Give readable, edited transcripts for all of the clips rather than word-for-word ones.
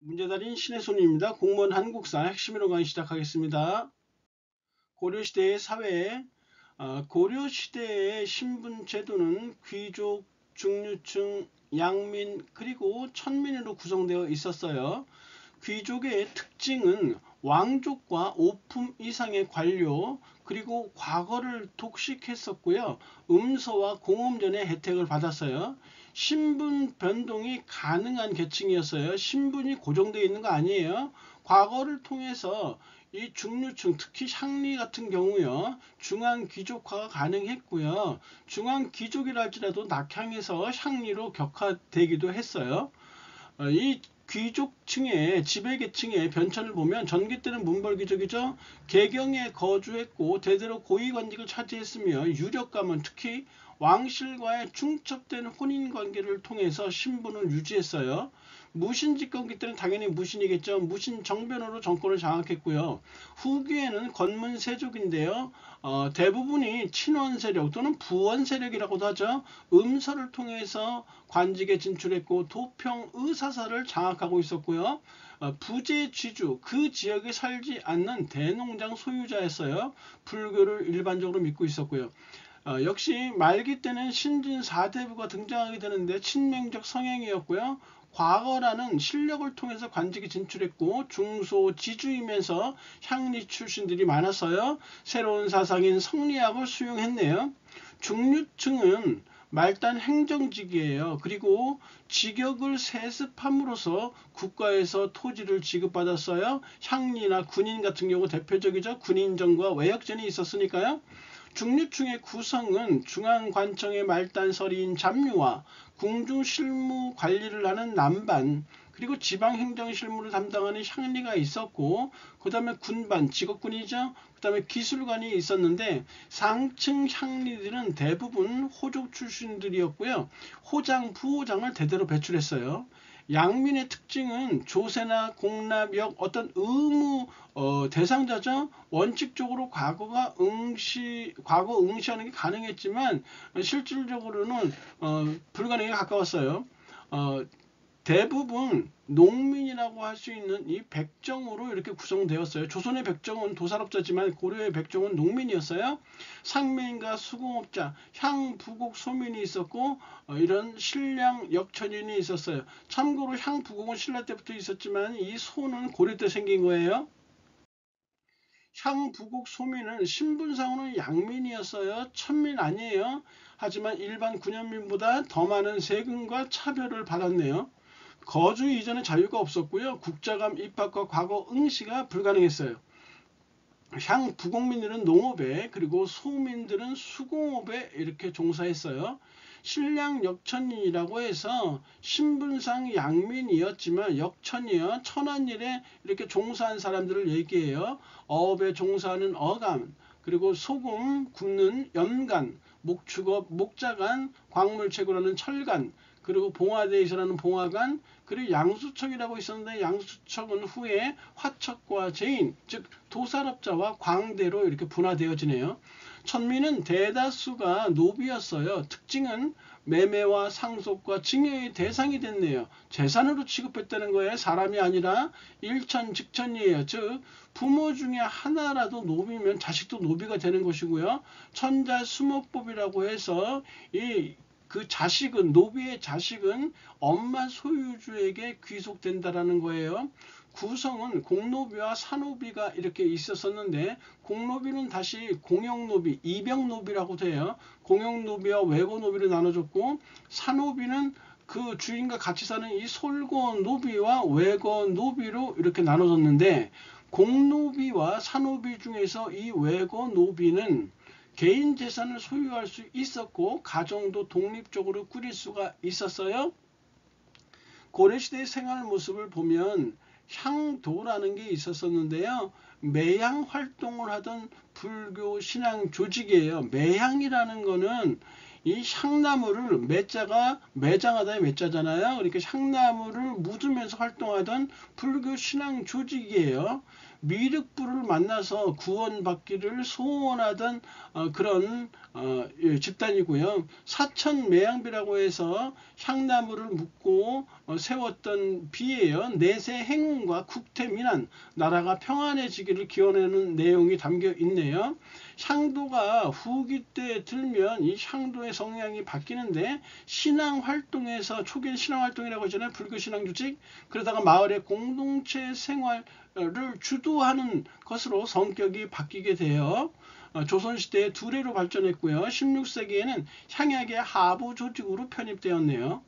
문제달인 신의 손입니다. 공무원 한국사 핵심으로 강의 시작하겠습니다. 고려시대의 사회, 고려시대의 신분제도는 귀족, 중류층, 양민, 그리고 천민으로 구성되어 있었어요. 귀족의 특징은 왕족과 5품 이상의 관료, 그리고 과거를 독식했었고요. 음서와 공음전의 혜택을 받았어요. 신분 변동이 가능한 계층이었어요. 신분이 고정되어 있는 거 아니에요. 과거를 통해서 이 중류층, 특히 샹리 같은 경우요, 중앙 귀족화가 가능했고요. 중앙 귀족이라 할지라도 낙향에서 샹리로 격화되기도 했어요. 이 귀족층의 지배계층의 변천을 보면 전기 때는 문벌귀족이죠. 개경에 거주했고 대대로 고위관직을 차지했으며 유력가문, 특히 왕실과의 중첩된 혼인관계를 통해서 신분을 유지했어요. 무신집권기 때는 당연히 무신이겠죠. 무신 정변으로 정권을 장악했고요. 후기에는 건문세족인데요. 대부분이 친원 세력 또는 부원 세력이라고도 하죠. 음서를 통해서 관직에 진출했고 도평 의사사를 장악하고 있었고요. 부재쥐주, 그 지역에 살지 않는 대농장 소유자였어요. 불교를 일반적으로 믿고 있었고요. 역시 말기 때는 신진 4대부가 등장하게 되는데 친명적 성향이었고요. 과거라는 실력을 통해서 관직에 진출했고 중소지주이면서 향리 출신들이 많았어요. 새로운 사상인 성리학을 수용했네요. 중류층은 말단 행정직이에요. 그리고 직역을 세습함으로써 국가에서 토지를 지급받았어요. 향리나 군인 같은 경우 대표적이죠. 군인전과 외역전이 있었으니까요. 중류층의 구성은 중앙관청의 말단설이인 잡류와 궁중실무 관리를 하는 남반, 그리고 지방행정실무를 담당하는 향리가 있었고, 그 다음에 군반, 직업군이죠. 그 다음에 기술관이 있었는데 상층 향리들은 대부분 호족 출신들이었고요. 호장, 부호장을 대대로 배출했어요. 양민의 특징은 조세나 공납역 어떤 의무 대상자죠. 원칙적으로 과거 응시하는 게 가능했지만 실질적으로는 불가능에 가까웠어요. 대부분 농민이라고 할 수 있는 이 백정으로 이렇게 구성되었어요. 조선의 백정은 도산업자지만 고려의 백정은 농민이었어요. 상민과 수공업자, 향부곡 소민이 있었고 이런 신량 역천인이 있었어요. 참고로 향부곡은 신라 때부터 있었지만 이 소는 고려 때 생긴 거예요. 향부곡 소민은 신분상으로는 양민이었어요. 천민 아니에요. 하지만 일반 군현민보다 더 많은 세금과 차별을 받았네요. 거주 이전에 자유가 없었고요. 국자감 입학과 과거 응시가 불가능했어요. 향부곡민들은 농업에, 그리고 소민들은 수공업에 이렇게 종사했어요. 신량 역천이라고 해서 신분상 양민이었지만 역천이요, 천한일에 이렇게 종사한 사람들을 얘기해요. 어업에 종사하는 어감, 그리고 소금 굽는 염간, 목축업 목자간, 광물 채굴하는 철간, 그리고 봉화대에 일하는 봉화관, 그리고 양수척이라고 있었는데 양수척은 후에 화척과 제인, 즉 도산업자와 광대로 이렇게 분화되어지네요. 천민은 대다수가 노비였어요. 특징은 매매와 상속과 증여의 대상이 됐네요. 재산으로 취급했다는 거예요. 사람이 아니라 일천 직천이에요. 즉 부모 중에 하나라도 노비면 자식도 노비가 되는 것이고요. 천자수모법이라고 해서 그 자식은, 노비의 자식은 엄마 소유주에게 귀속된다라는 거예요. 구성은 공노비와 사노비가 이렇게 있었었는데, 공노비는 다시 공영노비, 이병노비라고도 해요. 공영노비와 외고노비로 나눠졌고, 사노비는 그 주인과 같이 사는 이 솔고노비와 외고노비로 이렇게 나눠졌는데, 공노비와 사노비 중에서 이 외고노비는 개인 재산을 소유할 수 있었고 가정도 독립적으로 꾸릴 수가 있었어요. 고려시대의 생활 모습을 보면 향도라는 게 있었었는데요. 매향 활동을 하던 불교 신앙 조직이에요. 매향이라는 거는 이 향나무를, 매자가 매장하다의 매자잖아요. 그러니까 향나무를 묻으면서 활동하던 불교 신앙 조직이에요. 미륵부를 만나서 구원받기를 소원하던 그런 집단이고요. 사천매양비라고 해서 향나무를 묻고 세웠던 비예요. 내세 행운과 국태민안, 나라가 평안해지기를 기원하는 내용이 담겨 있네요. 향도가 후기 때 들면 이 향도의 성향이 바뀌는데 신앙활동에서 초기엔 신앙활동이라고 하잖아요. 불교신앙조직. 그러다가 마을의 공동체 생활을 주도하는 것으로 성격이 바뀌게 돼요. 조선시대에 두례로 발전했고요. 16세기에는 향약의 하부 조직으로 편입되었네요.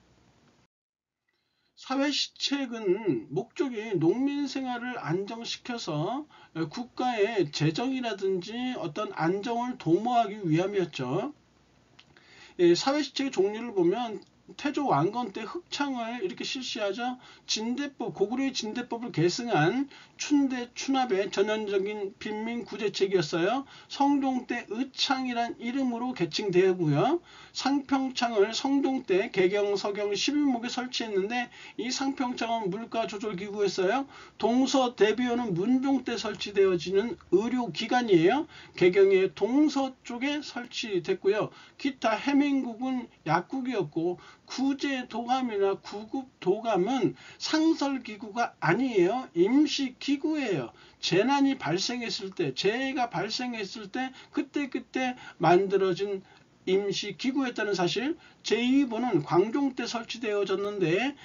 사회시책은 목적이 농민 생활을 안정시켜서 국가의 재정이라든지 어떤 안정을 도모하기 위함이었죠. 사회시책의 종류를 보면 태조 왕건 때 흑창을 이렇게 실시하죠. 진대법, 고구려의 진대법을 계승한 춘대 춘합의 전형적인 빈민구제책이었어요. 성종 때 의창이란 이름으로 개칭되었고요. 상평창을 성종 때 개경, 서경 11목에 설치했는데 이 상평창은 물가조절기구였어요. 동서대비원은 문종 때 설치되어지는 의료기관이에요. 개경의 동서 쪽에 설치됐고요. 기타 해민국은 약국이었고 구제도감이나 구급도감은 상설기구가 아니에요. 임시기구예요. 재난이 발생했을 때, 재해가 발생했을 때 그때 만들어진 임시기구였다는 사실. 제2부는 광종 때 설치되어졌는데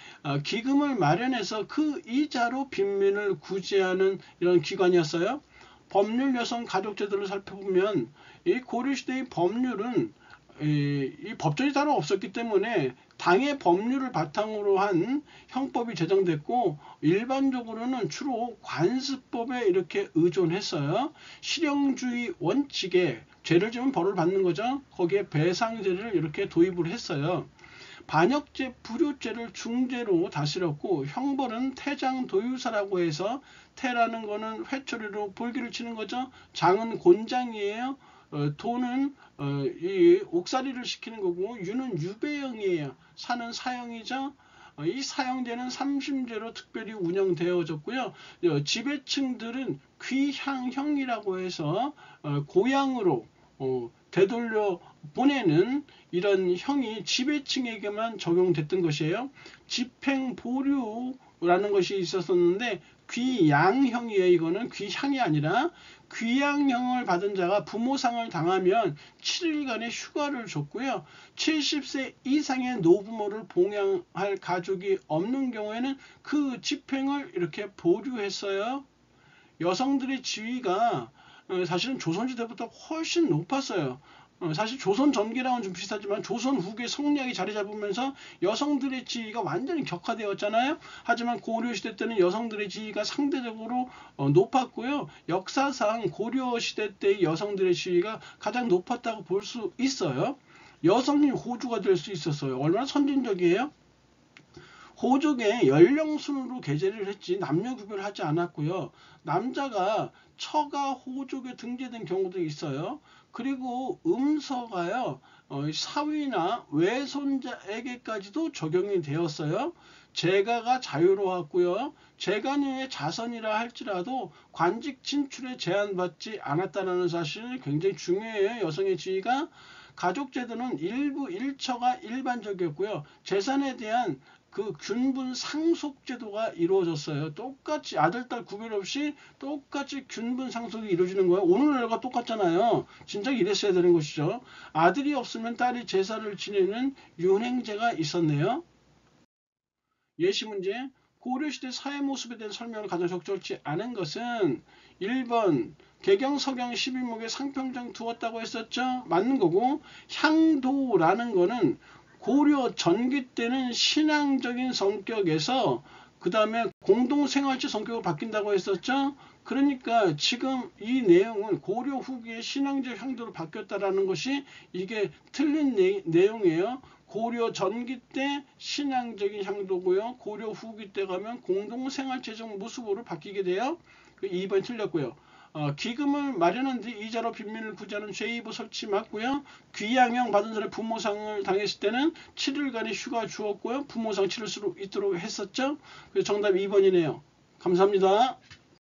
기금을 마련해서 그 이자로 빈민을 구제하는 이런 기관이었어요. 법률 여성 가족제도를 살펴보면 이 고려시대의 법률은 이 법전이 따로 없었기 때문에 당의 법률을 바탕으로 한 형법이 제정됐고 일반적으로는 주로 관습법에 이렇게 의존했어요. 실형주의 원칙에 죄를 지으면 벌을 받는 거죠. 거기에 배상제를 이렇게 도입을 했어요. 반역죄, 불효죄를 중죄로 다스렸고 형벌은 태장도유사라고 해서 태라는 거는 회초리로 볼기를 치는 거죠. 장은 곤장이에요. 도는 이 옥살이를 시키는 거고 유는 유배형이에요. 사는 사형이죠. 이 사형제는 삼심제로 특별히 운영되어졌고요. 지배층들은 귀향형이라고 해서 고향으로 되돌려 보내는 이런 형이 지배층에게만 적용됐던 것이에요. 집행보류라는 것이 있었었는데 귀양형이에요. 이거는 귀향이 아니라 귀양형을 받은 자가 부모상을 당하면 7일간의 휴가를 줬고요. 70세 이상의 노부모를 봉양할 가족이 없는 경우에는 그 집행을 이렇게 보류했어요. 여성들의 지위가 사실은 조선시대부터 훨씬 높았어요. 사실 조선 전기랑은 좀 비슷하지만 조선 후기에 성리학이 자리 잡으면서 여성들의 지위가 완전히 격화되었잖아요. 하지만 고려시대 때는 여성들의 지위가 상대적으로 높았고요. 역사상 고려시대 때의 여성들의 지위가 가장 높았다고 볼 수 있어요. 여성이 호주가 될 수 있었어요. 얼마나 선진적이에요? 호족의 연령순으로 계제를 했지 남녀 구별을 하지 않았고요. 남자가 처가 호족에 등재된 경우도 있어요. 그리고 음서가요. 사위나 외손자에게까지도 적용이 되었어요. 재가가 자유로웠고요. 재간의 자선이라 할지라도 관직 진출에 제한받지 않았다는 사실 굉장히 중요해요. 여성의 지위가. 가족제도는 일부 일처가 일반적이었고요. 재산에 대한 그 균분 상속 제도가 이루어졌어요. 똑같이 아들, 딸 구별 없이 똑같이 균분 상속이 이루어지는 거예요. 오늘날과 똑같잖아요. 진짜 이랬어야 되는 것이죠. 아들이 없으면 딸이 제사를 지내는 윤행제가 있었네요. 예시 문제. 고려시대 사회 모습에 대한 설명을 가장 적절치 않은 것은 1번 개경 서경 11목에 상평장 두었다고 했었죠. 맞는 거고 향도라는 거는 고려 전기 때는 신앙적인 성격에서 그 다음에 공동생활체 성격으로 바뀐다고 했었죠. 그러니까 지금 이 내용은 고려 후기에 신앙적 향도로 바뀌었다라는 것이 이게 틀린 내용이에요. 고려 전기 때 신앙적인 향도고요. 고려 후기 때 가면 공동생활체적 모습으로 바뀌게 돼요. 2번 틀렸고요. 기금을 마련한 뒤 이자로 빈민을 구제하는 제2부 설치 맞고요. 귀양형 받은 사람이 부모상을 당했을 때는 7일간의 휴가 주었고요. 부모상 치를 수 있도록 했었죠. 그래서 정답 2번이네요. 감사합니다.